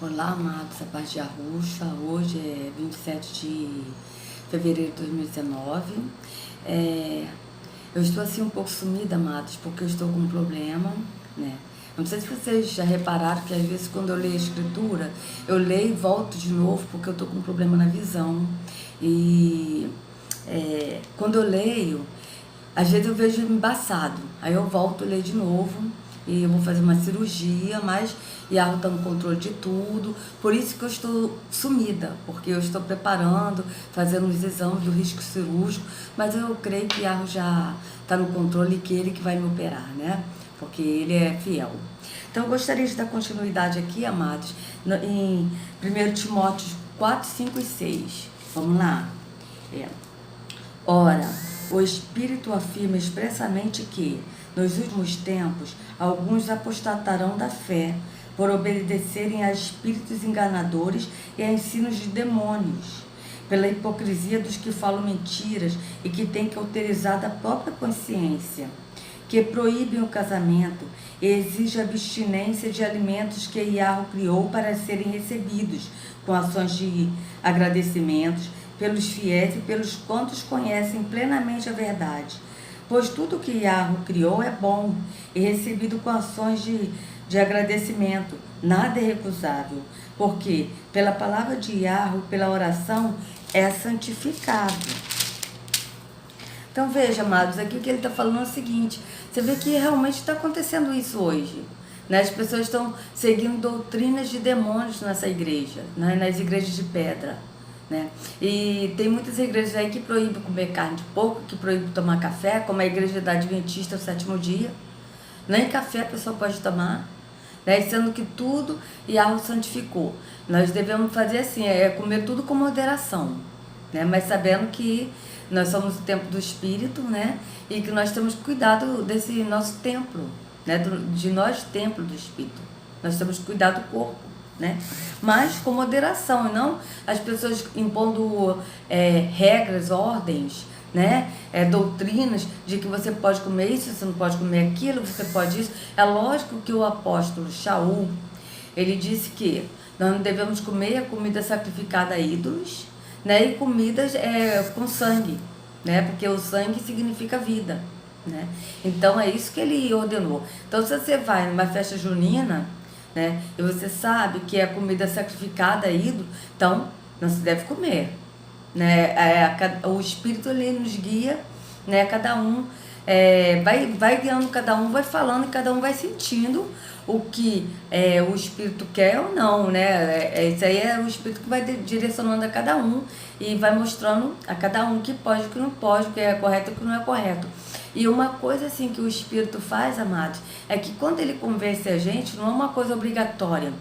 Olá, amados, a paz de Arusha. Hoje é 27 de fevereiro de 2019. Eu estou assim um pouco sumida, amados, porque eu estou com um problema, né? Não sei se vocês já repararam que às vezes quando eu leio a escritura, eu leio e volto de novo porque eu estou com um problema na visão. E quando eu leio, às vezes eu vejo embaçado, aí eu volto a ler de novo e eu vou fazer uma cirurgia, mas Iago está no controle de tudo, por isso que eu estou sumida, porque eu estou preparando, fazendo os exames do risco cirúrgico, mas eu creio que Iago já está no controle e que ele que vai me operar, né? Porque ele é fiel. Então eu gostaria de dar continuidade aqui, amados, em 1 Timóteo 4, 5 e 6. Vamos lá? Ora, o Espírito afirma expressamente que, nos últimos tempos, alguns apostatarão da fé, por obedecerem a espíritos enganadores e a ensinos de demônios, pela hipocrisia dos que falam mentiras e que têm cauterizado a própria consciência, que proíbem o casamento e exigem a abstinência de alimentos que Yahweh criou para serem recebidos, com ações de agradecimentos, pelos fiéis e pelos quantos conhecem plenamente a verdade. Pois tudo que Yahweh criou é bom e recebido com ações de agradecimento, nada é recusável, porque pela palavra de Yahweh, pela oração, é santificado. Então veja, amados, aqui o que ele está falando é o seguinte, você vê que realmente está acontecendo isso hoje. Né? As pessoas estão seguindo doutrinas de demônios nessa igreja, né? Nas igrejas de pedra. Né? E tem muitas igrejas aí que proíbem comer carne de porco, que proíbem tomar café, como a igreja da Adventista, o sétimo dia. Nem café a pessoa pode tomar, né? Sendo que tudo Yahweh santificou. Nós devemos fazer assim, comer tudo com moderação, né? Mas sabendo que nós somos o templo do Espírito, né? E que nós temos cuidado desse nosso templo, né? De nós, templo do Espírito. Nós temos que cuidar do corpo. Né? Mas com moderação, e não as pessoas impondo regras, ordens, né? Doutrinas de que você pode comer isso, você não pode comer aquilo, você pode isso. É lógico que o apóstolo Shaul, ele disse que nós não devemos comer a comida sacrificada a ídolos, né? E comidas com sangue, né? Porque o sangue significa vida, né? Então é isso que ele ordenou. Então se você vai numa festa junina, né? E você sabe que é comida sacrificada a ídolo, então não se deve comer, né? O Espírito ele nos guia, né? Cada um vai guiando, cada um vai falando e cada um vai sentindo o que o Espírito quer ou não, né? Isso aí é o Espírito que vai direcionando a cada um e vai mostrando a cada um o que pode, o que não pode, o que é correto e o que não é correto. E uma coisa assim que o Espírito faz, amados, é que quando ele convence a gente, não é uma coisa obrigatória.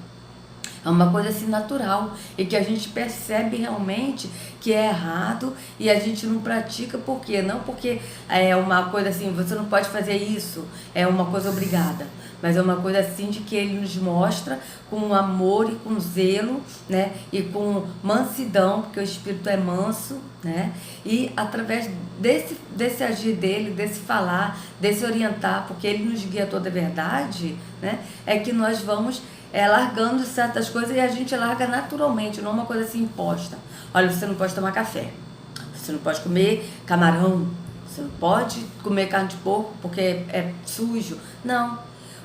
É uma coisa assim natural e que a gente percebe realmente que é errado e a gente não pratica. Por quê? Não porque é uma coisa assim, você não pode fazer isso, é uma coisa obrigada. Mas é uma coisa assim de que ele nos mostra com amor e com zelo, né? E com mansidão, porque o Espírito é manso, né? E através desse agir dele, desse falar, desse orientar, porque ele nos guia toda a verdade, né? É que nós vamos largando certas coisas e a gente larga naturalmente, não é uma coisa assim imposta. Olha, você não pode tomar café, você não pode comer camarão, você não pode comer carne de porco porque é sujo. Não,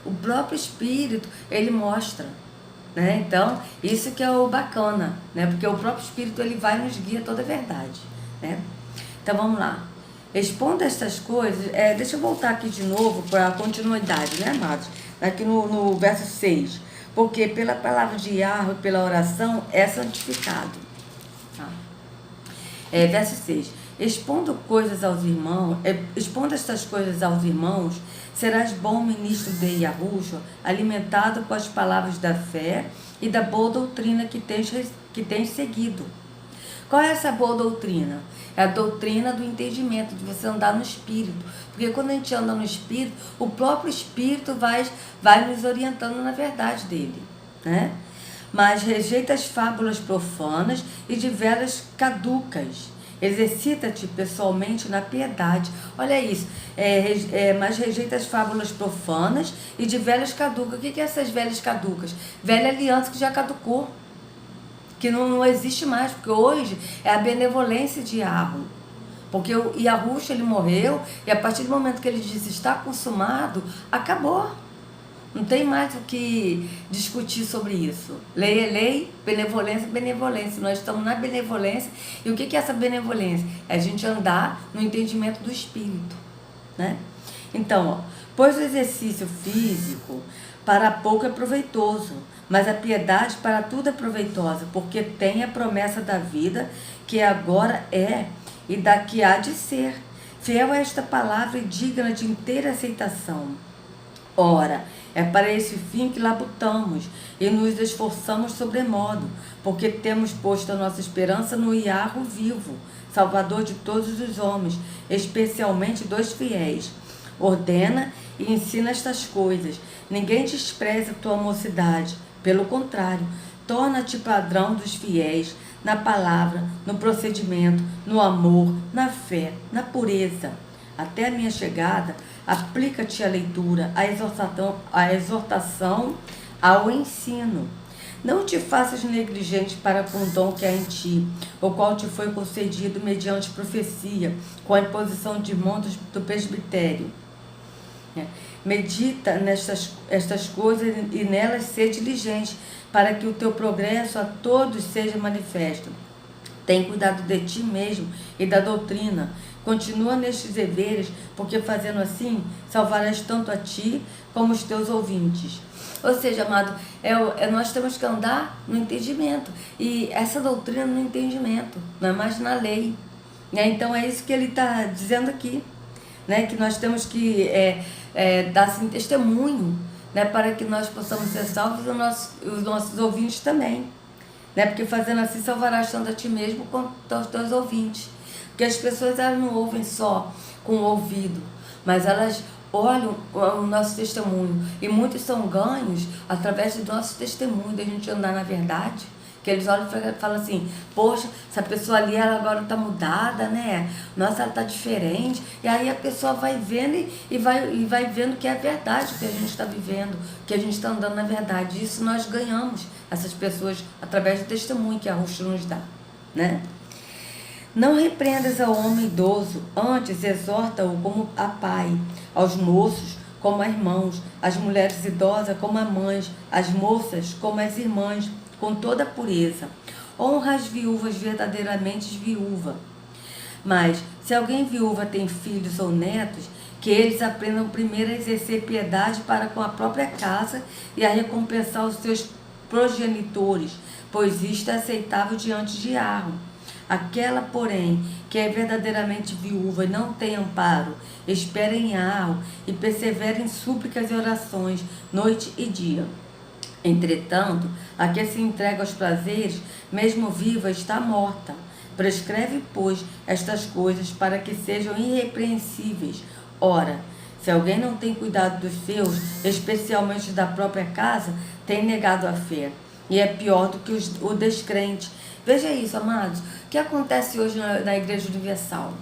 o próprio Espírito, ele mostra, né? Então, isso que é o bacana, né? Porque o próprio Espírito, ele vai nos guia toda a verdade, né? Então, vamos lá. Expondo estas coisas, deixa eu voltar aqui de novo para a continuidade, né, amados? Aqui no verso 6. Porque pela palavra de Yahweh, pela oração, é santificado. Tá? Verso 6. Expondo estas coisas aos irmãos, serás bom ministro de Yahushua, alimentado com as palavras da fé e da boa doutrina que tens seguido. Qual é essa boa doutrina? É a doutrina do entendimento, de você andar no Espírito. Porque quando a gente anda no Espírito, o próprio Espírito vai nos orientando na verdade dele, né? Mas rejeita as fábulas profanas e de veras caducas, Exercita-te pessoalmente na piedade. Olha isso. Mas rejeita as fábulas profanas e de velhas caducas. O que é essas velhas caducas? Velha aliança que já caducou, que não existe mais, porque hoje é a benevolência de Yahweh. Porque o Yahushua, ele morreu, e a partir do momento que ele disse está consumado, acabou. Não tem mais o que discutir sobre isso. Lei é lei, benevolência é benevolência. Nós estamos na benevolência. E o que é essa benevolência? É a gente andar no entendimento do Espírito, né? Então, ó, pois o exercício físico para pouco é proveitoso, mas a piedade para tudo é proveitosa, porque tem a promessa da vida, que agora é e da que há de ser. Fiel a esta palavra e digna de inteira aceitação. Ora, é para esse fim que labutamos e nos esforçamos sobremodo, porque temos posto a nossa esperança no Yahweh vivo, Salvador de todos os homens, especialmente dos fiéis. Ordena e ensina estas coisas. Ninguém despreza a tua mocidade. Pelo contrário, torna-te padrão dos fiéis na palavra, no procedimento, no amor, na fé, na pureza. Até a minha chegada, aplica-te à leitura, à exortação, ao ensino. Não te faças negligente para com o dom que há em ti, o qual te foi concedido mediante profecia, com a imposição de mão do presbitério. Medita estas coisas e nelas ser diligente, para que o teu progresso a todos seja manifesto. Tem cuidado de ti mesmo e da doutrina. Continua nestes deveres, porque fazendo assim, salvarás tanto a ti como os teus ouvintes. Ou seja, amado, nós temos que andar no entendimento. E essa doutrina no entendimento, não é mais na lei. Então é isso que ele está dizendo aqui, né? Que nós temos que dar assim, testemunho, né? Para que nós possamos ser salvos e os nossos ouvintes também. Né? Porque fazendo assim, salvarás tanto a ti mesmo quanto aos teus ouvintes. Porque as pessoas, elas não ouvem só com o ouvido, mas elas olham o nosso testemunho. E muitos são ganhos através do nosso testemunho, da gente andar na verdade. Que eles olham e falam assim, poxa, essa pessoa ali, ela agora está mudada, né? Nossa, ela está diferente. E aí a pessoa vai vendo e vai vendo que é verdade o que a gente está vivendo, que a gente está andando na verdade. Isso nós ganhamos, essas pessoas, através do testemunho que a Yahushua nos dá, né? Não repreendas ao homem idoso, antes exorta-o como a pai, aos moços como a irmãos, as mulheres idosas como a mães, as moças como as irmãs, com toda a pureza. Honra as viúvas verdadeiramente viúva. Mas, se alguém viúva tem filhos ou netos, que eles aprendam primeiro a exercer piedade para com a própria casa e a recompensar os seus progenitores, pois isto é aceitável diante de Yahweh. Aquela, porém, que é verdadeiramente viúva e não tem amparo, espera em Yahweh e persevera em súplicas e orações, noite e dia. Entretanto, a que se entrega aos prazeres, mesmo viva, está morta. Prescreve, pois, estas coisas para que sejam irrepreensíveis. Ora, se alguém não tem cuidado dos seus, especialmente da própria casa, tem negado a fé. E é pior do que o descrente. Veja isso, amados. O que acontece hoje na Igreja Universal?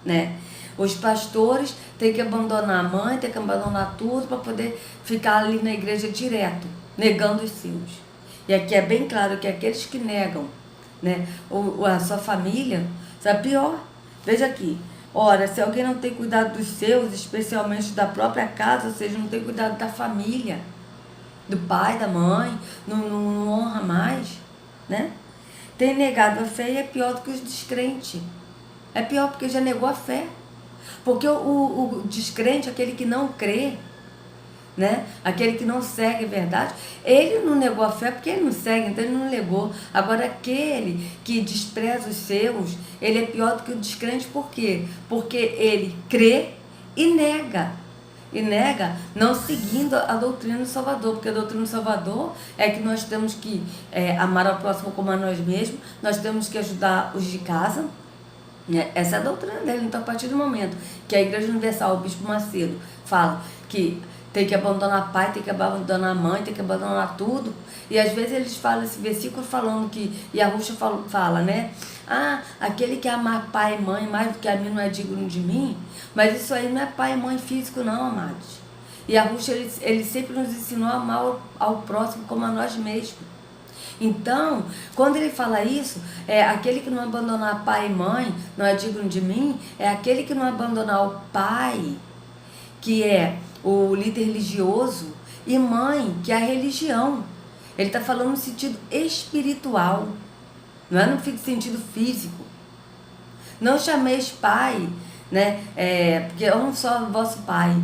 Né? Os pastores têm que abandonar a mãe, têm que abandonar tudo para poder ficar ali na igreja direto, negando os seus. E aqui é bem claro que aqueles que negam, né, a sua família, sabe, pior. Veja aqui. Ora, se alguém não tem cuidado dos seus, especialmente da própria casa, ou seja, não tem cuidado da família, do pai, da mãe, não honra mais, né? Tem negado a fé e é pior do que os descrentes. É pior porque já negou a fé. Porque o descrente, aquele que não crê, né? Aquele que não segue a verdade, ele não negou a fé porque ele não segue, então ele não negou. Agora aquele que despreza os seus, ele é pior do que o descrente. Por quê? Porque ele crê e nega. E nega não seguindo a doutrina do Salvador, porque a doutrina do Salvador é que nós temos que amar ao próximo como a nós mesmos, nós temos que ajudar os de casa, né? Essa é a doutrina dele. Então, a partir do momento que a Igreja Universal, o Bispo Macedo, fala que tem que abandonar pai, tem que abandonar mãe, tem que abandonar tudo. E às vezes eles falam esse versículo falando que, e a Ruxa fala, né? Ah, aquele que amar pai e mãe mais do que a mim não é digno de mim. Mas isso aí não é pai e mãe físico não, amados. E a Ruxa, ele sempre nos ensinou a amar ao próximo como a nós mesmos. Então, quando ele fala isso, aquele que não abandonar pai e mãe não é digno de mim, é aquele que não abandonar o pai, que é o líder religioso, e mãe, que é a religião. Ele está falando no sentido espiritual, não é no sentido físico. Não chameis pai, né? Porque eu não sou vosso pai.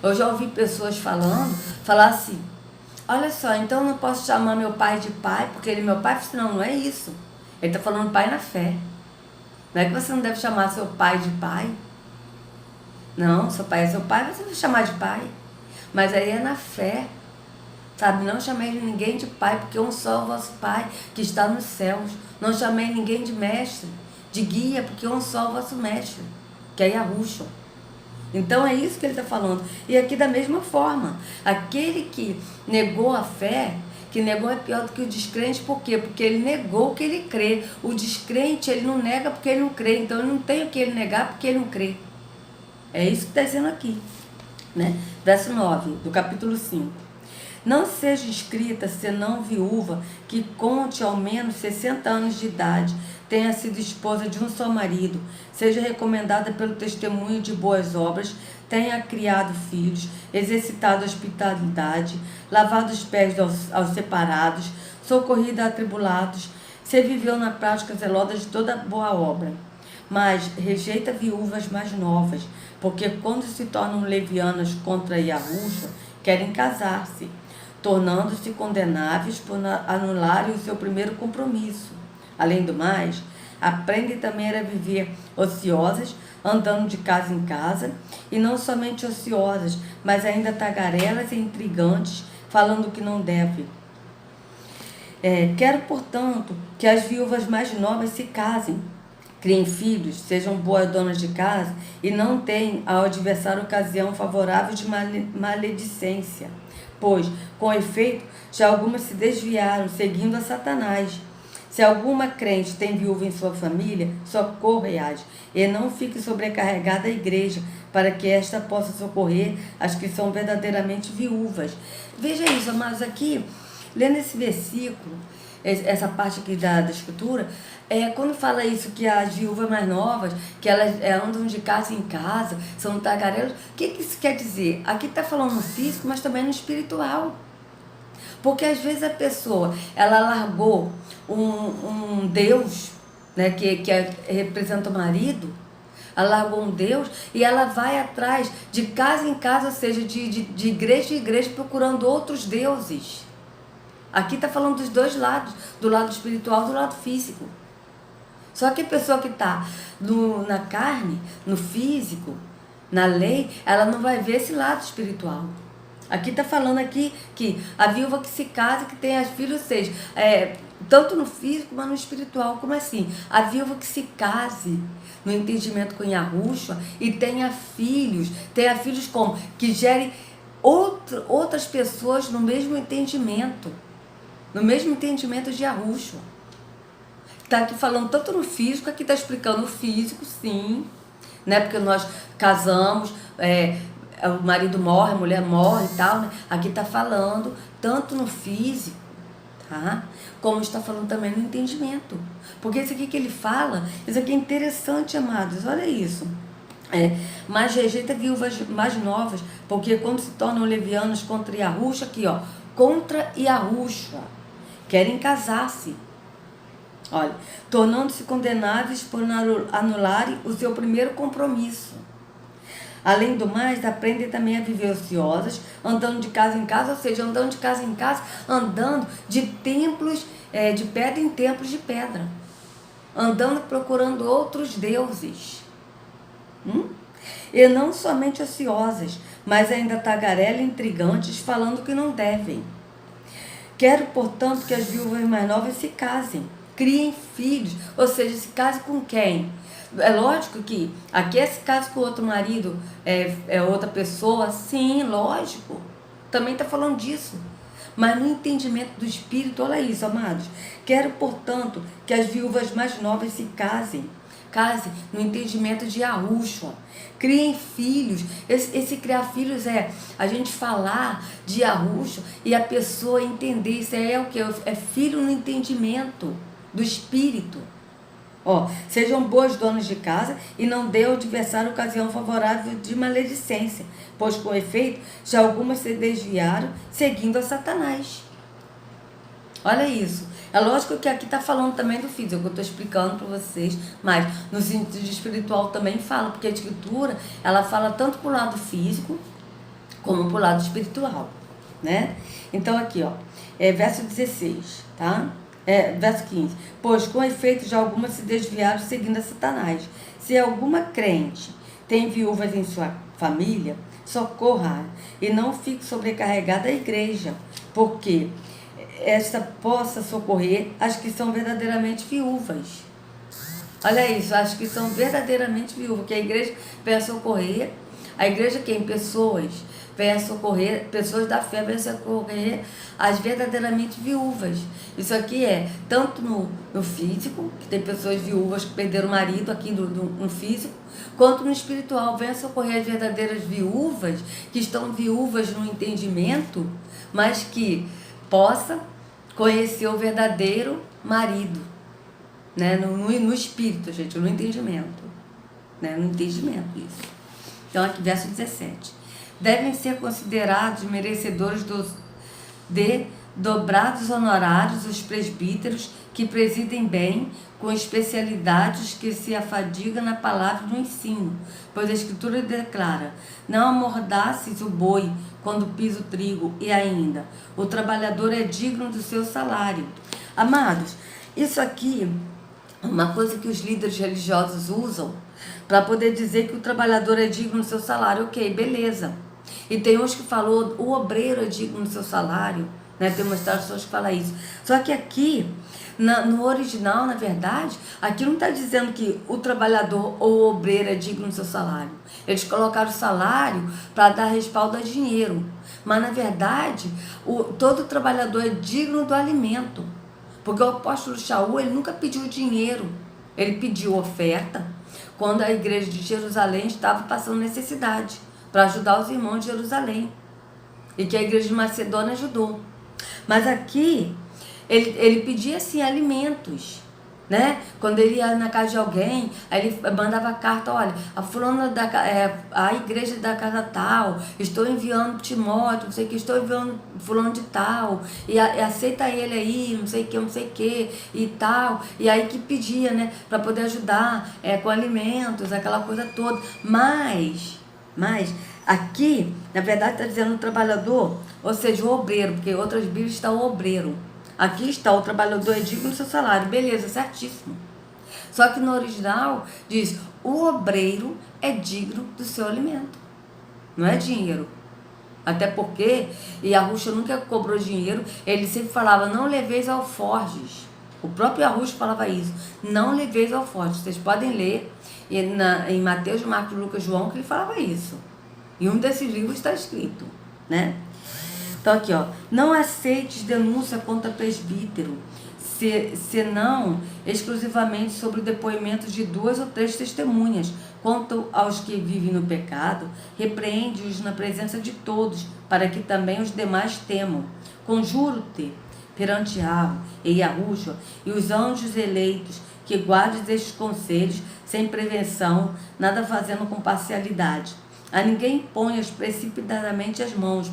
Eu já ouvi pessoas falar assim, olha só, então eu não posso chamar meu pai de pai, porque ele é meu pai? Não, não é isso. Ele está falando pai na fé. Não é que você não deve chamar seu pai de pai. Não, seu pai é seu pai, você vai chamar de pai. Mas aí é na fé. Sabe, não chamei ninguém de pai, porque um só é o vosso pai que está nos céus. Não chamei ninguém de mestre, de guia, porque um só é o vosso mestre, que é Yahushua. Então é isso que ele está falando. E aqui da mesma forma, aquele que negou a fé, que negou é pior do que o descrente, por quê? Porque ele negou o que ele crê. O descrente, ele não nega porque ele não crê, então ele não tem o que ele negar porque ele não crê. É isso que está dizendo aqui, né? Verso 9, do capítulo 5. Não seja inscrita, senão viúva, que conte ao menos 60 anos de idade, tenha sido esposa de um só marido, seja recomendada pelo testemunho de boas obras, tenha criado filhos, exercitado a hospitalidade, lavado os pés aos separados, socorrido a atribulados, se viveu na prática zelosa de toda boa obra. Mas rejeita viúvas mais novas, porque quando se tornam levianas contra Yahushua, querem casar-se, tornando-se condenáveis por anularem o seu primeiro compromisso. Além do mais, aprendem também a viver ociosas, andando de casa em casa, e não somente ociosas, mas ainda tagarelas e intrigantes, falando o que não devem. Quero, portanto, que as viúvas mais novas se casem, criem filhos, sejam boas donas de casa e não tenham ao adversário ocasião favorável de maledicência. Pois, com efeito, já algumas se desviaram, seguindo a Satanás. Se alguma crente tem viúva em sua família, socorre-as, e não fique sobrecarregada a igreja, para que esta possa socorrer as que são verdadeiramente viúvas. Veja isso, amados, aqui, lendo esse versículo, essa parte aqui da escritura, quando fala isso, que as viúvas mais novas, que elas andam de casa em casa, são tagarelas, o que isso quer dizer? Aqui está falando no físico, mas também no espiritual. Porque às vezes a pessoa, ela largou um Deus, né, que representa o marido, ela largou um Deus e ela vai atrás de casa em casa, ou seja, de igreja em igreja, procurando outros deuses. Aqui está falando dos dois lados, do lado espiritual e do lado físico. Só que a pessoa que está na carne, no físico, na lei, ela não vai ver esse lado espiritual. Aqui está falando aqui que a viúva que se casa, que tem as filhos, ou seja, tanto no físico, mas no espiritual. Como assim? A viúva que se case no entendimento com Yahushua e tenha filhos como? Que gerem outras pessoas no mesmo entendimento de Yahushua. Está aqui falando tanto no físico, aqui está explicando o físico, sim, né? Porque nós casamos, o marido morre, a mulher morre e tal, né? Aqui está falando tanto no físico, tá? Como está falando também no entendimento. Porque isso aqui que ele fala, isso aqui é interessante, amados, olha isso. Mas rejeita viúvas mais novas, porque quando se tornam levianos contra Yahushua, aqui ó, contra Yahushua, querem casar-se. Olha, tornando-se condenáveis por anularem o seu primeiro compromisso. Além do mais, aprendem também a viver ociosas, andando de casa em casa, ou seja, andando de casa em casa, andando de templos de pedra em templos de pedra. Andando procurando outros deuses. E não somente ociosas, mas ainda tagarelas e intrigantes, falando que não devem. Quero, portanto, que as viúvas mais novas se casem, criem filhos, ou seja, se casem com quem? É lógico que aqui se casa com outro marido, outra pessoa, sim, lógico. também está falando disso. Mas no entendimento do Espírito, olha isso, amados. Quero, portanto, que as viúvas mais novas se casem. Casem no entendimento de Yahushua. Criem filhos. Esse criar filhos é a gente falar de Yahushua e a pessoa entender. Isso é o que? É filho no entendimento do Espírito. Ó, sejam boas donas de casa e não dê ao adversário ocasião favorável de maledicência, pois com efeito já algumas se desviaram seguindo a Satanás. Olha isso. É lógico que aqui está falando também do físico, eu estou explicando para vocês, mas no sentido espiritual também fala, porque a escritura, ela fala tanto para o lado físico, como para o lado espiritual, né? Então aqui, ó, verso 16, tá? Verso 15. Pois com efeito já algumas se desviaram seguindo a Satanás. Se alguma crente tem viúvas em sua família, socorra e não fique sobrecarregada a igreja, porque esta possa socorrer as que são verdadeiramente viúvas. Olha isso, as que são verdadeiramente viúvas, que a igreja venha socorrer, a igreja quem? Pessoas, venha socorrer, pessoas da fé venha socorrer as verdadeiramente viúvas. Isso aqui é tanto no físico, que tem pessoas viúvas que perderam o marido aqui no físico, quanto no espiritual, venha socorrer as verdadeiras viúvas, que estão viúvas no entendimento, mas que possa conhecer o verdadeiro marido, né? No espírito, gente, no entendimento, né? No entendimento, isso. Então, aqui, verso 17. Devem ser considerados merecedores de dobrados honorários os presbíteros que presidem bem, com especialidades que se afadigam na palavra e no ensino, pois a Escritura declara: não amordaces o boi quando pisa o trigo, e ainda, o trabalhador é digno do seu salário. Amados, isso aqui é uma coisa que os líderes religiosos usam para poder dizer que o trabalhador é digno do seu salário. Ok, beleza. E tem uns que falou, o obreiro é digno do seu salário, né? Tem umas traduções que falam isso. Só que aqui, no original, na verdade, aqui não está dizendo que o trabalhador ou o obreiro é digno do seu salário. Eles colocaram o salário para dar respaldo a dinheiro. Mas, na verdade, todo trabalhador é digno do alimento. Porque o apóstolo Shaul, ele nunca pediu dinheiro. Ele pediu oferta quando a igreja de Jerusalém estava passando necessidade, para ajudar os irmãos de Jerusalém. E que a igreja de Macedônia ajudou. Mas aqui, ele pedia assim, alimentos, né? Quando ele ia na casa de alguém, aí ele mandava carta: olha, a fulana a igreja da casa tal, estou enviando Timóteo, não sei o que, estou enviando fulano de tal, e aceita ele aí, não sei o que, e tal. E aí que pedia, né? Para poder ajudar com alimentos, aquela coisa toda. Mas aqui, na verdade, está dizendo o trabalhador, ou seja, o obreiro, porque em outras Bíblias está o obreiro. Aqui está, o trabalhador é digno do seu salário. Beleza, certíssimo. Só que no original diz, o obreiro é digno do seu alimento. Não é dinheiro. Até porque, e Yahushua nunca cobrou dinheiro, ele sempre falava, não leveis alforjes. O próprio Yahushua falava isso, não leveis alforjes. Vocês podem ler em Mateus, Marcos, Lucas, João, que ele falava isso. E um desses livros está escrito, né? Então aqui, ó, não aceites denúncia contra presbítero, senão exclusivamente sobre o depoimento de 2 ou 3 testemunhas. Quanto aos que vivem no pecado, repreende-os na presença de todos, para que também os demais temam. Conjuro-te perante Yahweh e Yahushua e os anjos eleitos, que guardes estes conselhos sem prevenção, nada fazendo com parcialidade. A ninguém ponhas precipitadamente as mãos.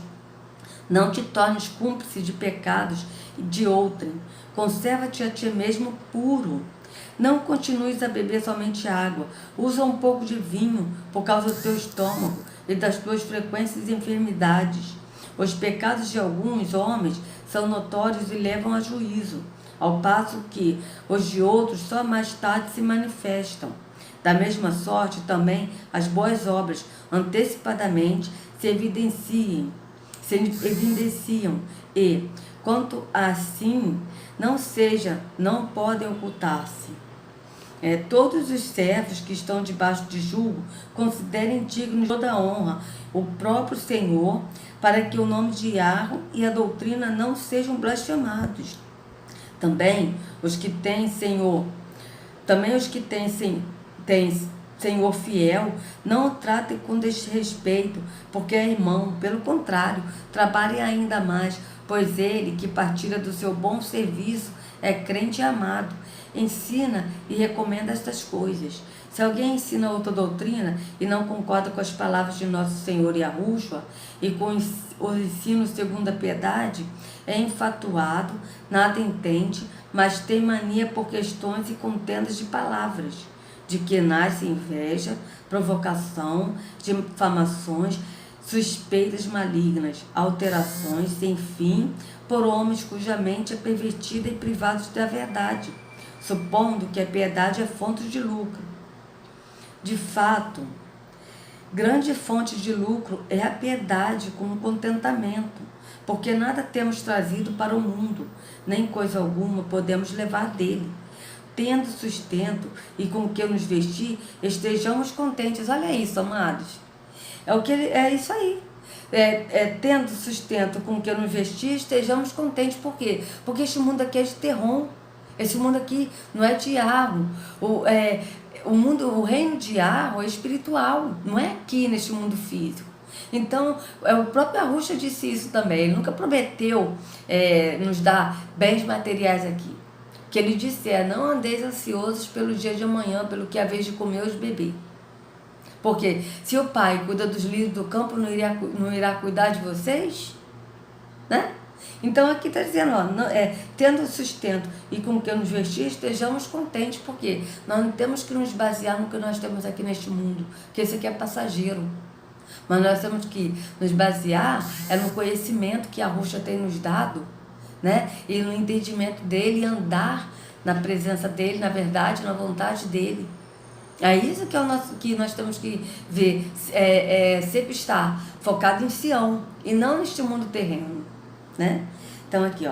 Não te tornes cúmplice de pecados de outrem. Conserva-te a ti mesmo puro. Não continues a beber somente água. Usa um pouco de vinho por causa do teu estômago e das tuas frequentes enfermidades. Os pecados de alguns homens são notórios e levam a juízo, ao passo que os de outros só mais tarde se manifestam. Da mesma sorte também as boas obras antecipadamente se evidenciam e, quanto assim, não podem ocultar-se. Todos os servos que estão debaixo de julgo considerem dignos de toda honra o próprio Senhor, para que o nome de Yahweh e a doutrina não sejam blasfemados. Também os que têm Senhor Senhor fiel, não o tratem com desrespeito, porque é irmão. Pelo contrário, trabalhem ainda mais, pois ele que partilha do seu bom serviço é crente e amado. Ensina e recomenda estas coisas. Se alguém ensina outra doutrina e não concorda com as palavras de nosso Senhor Yahushua e com o ensino segundo a piedade, é infatuado, nada entende, mas tem mania por questões e contendas de palavras, de que nasce inveja, provocação, difamações, suspeitas malignas, alterações sem fim por homens cuja mente é pervertida e privados da verdade, supondo que a piedade é fonte de lucro. De fato, grande fonte de lucro é a piedade com o contentamento, porque nada temos trazido para o mundo, nem coisa alguma podemos levar dele. Tendo sustento e com o que nos vestir, estejamos contentes. Olha isso, amados. É isso aí. Tendo sustento com o que nos vestir, estejamos contentes. Por quê? Porque este mundo aqui é de terrom. Esse mundo aqui não é de Yahweh. O reino de Yahweh é espiritual, não é aqui neste mundo físico. Então, o próprio Yahushua disse isso também. Ele nunca prometeu nos dar bens materiais aqui. Que ele disse não andeis ansiosos pelo dia de amanhã, pelo que haveis de comer ou de beber. Porque se o Pai cuida dos lírios do campo, não irá cuidar de vocês? Né? Então aqui está dizendo, tendo sustento e com o que nos vestir, estejamos contentes, porque nós não temos que nos basear no que nós temos aqui neste mundo, que esse aqui é passageiro. Mas nós temos que nos basear no conhecimento que a Yahushua tem nos dado, né? E no entendimento dele, andar na presença dele, na verdade, na vontade dele. É isso que nós temos que ver, sempre estar focado em Sião e não neste mundo terreno, né? Então aqui,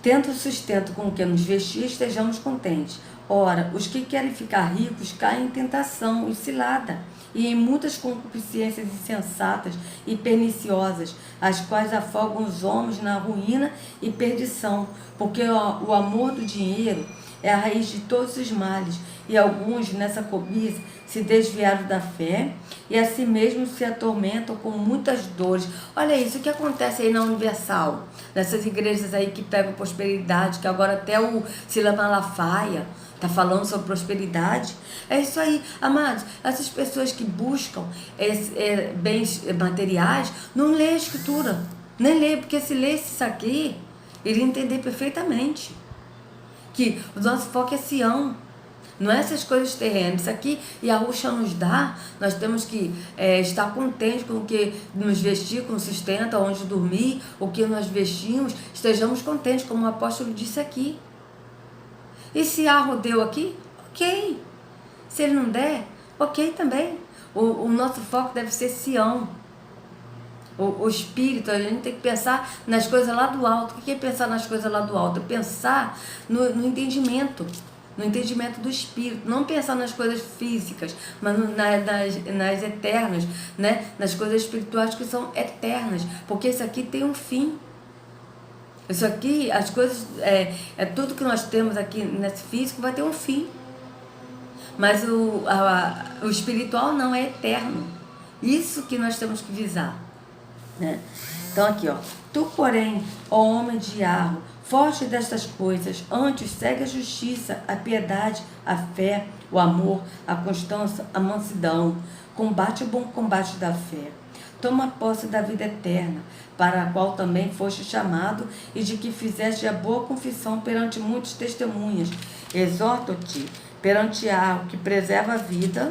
tendo sustento com o que nos vestir, estejamos contentes. Ora, os que querem ficar ricos caem em tentação e cilada, e em muitas concupiscências insensatas e perniciosas, as quais afogam os homens na ruína e perdição, porque o amor do dinheiro é a raiz de todos os males, e alguns nessa cobiça se desviaram da fé e a si mesmos se atormentam com muitas dores. Olha isso, o que acontece aí na Universal, nessas igrejas aí que pegam prosperidade, que agora até o Silas Malafaia está falando sobre prosperidade. É isso aí, amados. Essas pessoas que buscam bens materiais, não lê a Escritura. Nem lê, porque se lesse isso aqui, iria entender perfeitamente que o nosso foco é Sião. Não é essas coisas terrenas. Isso aqui, Yahushua nos dá, nós temos que estar contentes com o que nos vestir, com sustento, onde dormir, o que nós vestimos, estejamos contentes, como o apóstolo disse aqui. E se Yahweh deu aqui, ok. Se ele não der, ok também. O nosso foco deve ser Sião. O espírito, a gente tem que pensar nas coisas lá do alto. O que é pensar nas coisas lá do alto? É pensar no entendimento. No entendimento do espírito, não pensar nas coisas físicas, mas nas eternas, né? Nas coisas espirituais que são eternas, porque isso aqui tem um fim. Isso aqui, as coisas, tudo que nós temos aqui nesse físico vai ter um fim, mas o espiritual não, é eterno. Isso que nós temos que visar, né? Então aqui, tu porém, ó homem de Yahweh, foge destas coisas, antes segue a justiça, a piedade, a fé, o amor, a constância, a mansidão, combate o bom combate da fé. Toma posse da vida eterna, para a qual também foste chamado, e de que fizeste a boa confissão perante muitas testemunhas. Exorto-te perante Yahweh, que preserva a vida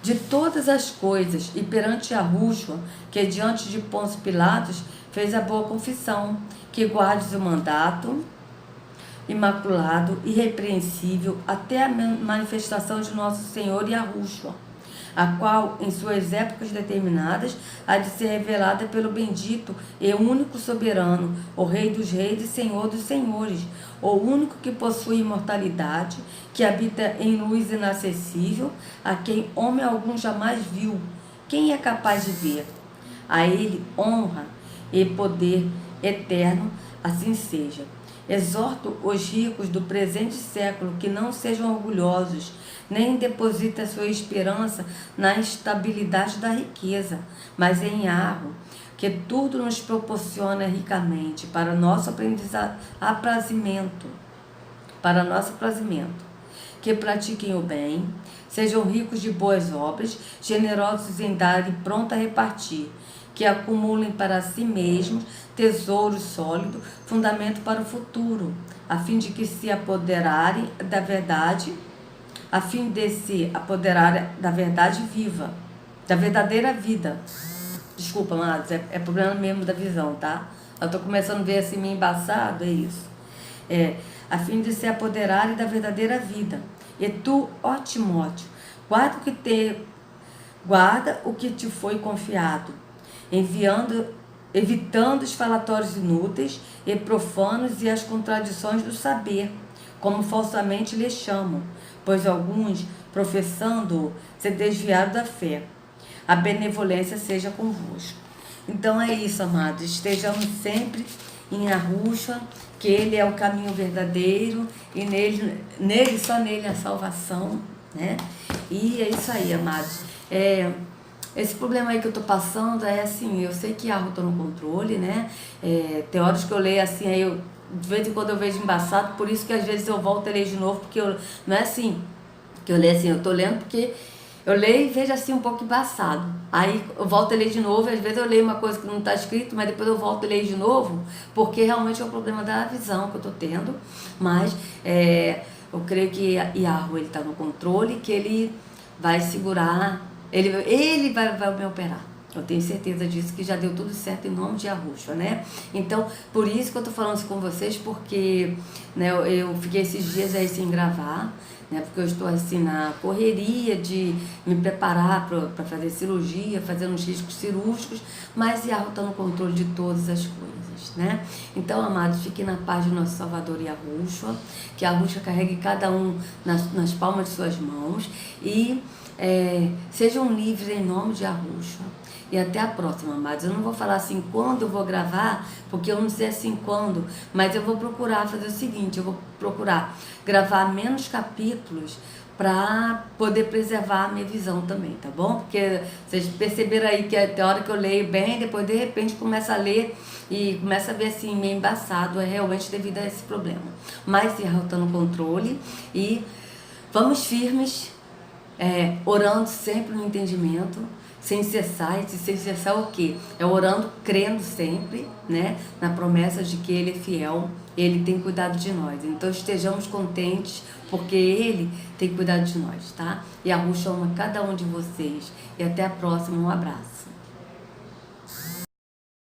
de todas as coisas, e perante Yahushua, que diante de Pôncio Pilatos fez a boa confissão, que guardes o mandato imaculado, irrepreensível, até a manifestação de nosso Senhor Yahushua, a qual, em suas épocas determinadas, há de ser revelada pelo bendito e único soberano, o Rei dos reis e Senhor dos senhores, o único que possui imortalidade, que habita em luz inacessível, a quem homem algum jamais viu. Quem é capaz de ver? A ele honra e poder eterno, assim seja. Exorto os ricos do presente século que não sejam orgulhosos, nem depositem sua esperança na estabilidade da riqueza, mas em Yahweh, que tudo nos proporciona ricamente para nosso aprazimento, que pratiquem o bem, sejam ricos de boas obras, generosos em dar e prontos a repartir, que acumulem para si mesmos tesouro sólido, fundamento para o futuro, a fim de que se apoderarem da verdade, da verdade viva, da verdadeira vida. Desculpa, amados, é problema mesmo da visão, tá? Eu tô começando a ver assim meio embaçado, é isso. A fim de se apoderarem da verdadeira vida. E tu, ó Timóteo, guarda o que te foi confiado, evitando os falatórios inúteis e profanos e as contradições do saber, como falsamente lhes chamam, pois alguns, professando, se desviaram da fé. A benevolência seja convosco. Então é isso, amados, estejamos sempre em Yahushua, que Ele é o caminho verdadeiro e só nele a salvação, né? E é isso aí, amados. Esse problema aí que eu tô passando é assim, eu sei que a Yahweh tá no controle, né? Tem horas que eu leio assim, aí de vez em quando eu vejo embaçado, por isso que às vezes eu volto a ler de novo, porque não é assim, que eu leio assim, eu tô lendo porque eu leio e vejo assim um pouco embaçado. Aí eu volto a ler de novo, e às vezes eu leio uma coisa que não está escrito, mas depois eu volto a ler de novo, porque realmente é o problema da visão que eu tô tendo. Mas eu creio que Yahweh, ele tá no controle, que ele vai segurar. Ele vai me operar. Eu tenho certeza disso, que já deu tudo certo em nome de Yahushua, né? Então, por isso que eu tô falando isso com vocês, porque né, eu fiquei esses dias aí sem gravar, né? Porque eu estou assim na correria de me preparar para fazer cirurgia, fazer uns riscos cirúrgicos, mas Yahushua está no controle de todas as coisas, né? Então, amados, fiquem na paz do nosso Salvador Yahushua, que Yahushua carregue cada um nas palmas de suas mãos e sejam livres em nome de Yahushua. E até a próxima, amados. Eu não vou falar assim quando eu vou gravar, porque eu não sei assim quando, mas eu vou procurar fazer o seguinte, eu vou procurar gravar menos capítulos para poder preservar a minha visão também, tá bom? Porque vocês perceberam aí que até a hora que eu leio bem, depois de repente começa a ler e começa a ver assim meio embaçado, é realmente devido a esse problema. Mas Yahweh está no controle e vamos firmes, orando sempre no entendimento, sem cessar. E sem cessar o quê? Orando, crendo sempre, né? Na promessa de que Ele é fiel, Ele tem cuidado de nós. Então estejamos contentes, porque Ele tem cuidado de nós, tá? E Yahushua ama cada um de vocês. E até a próxima, um abraço.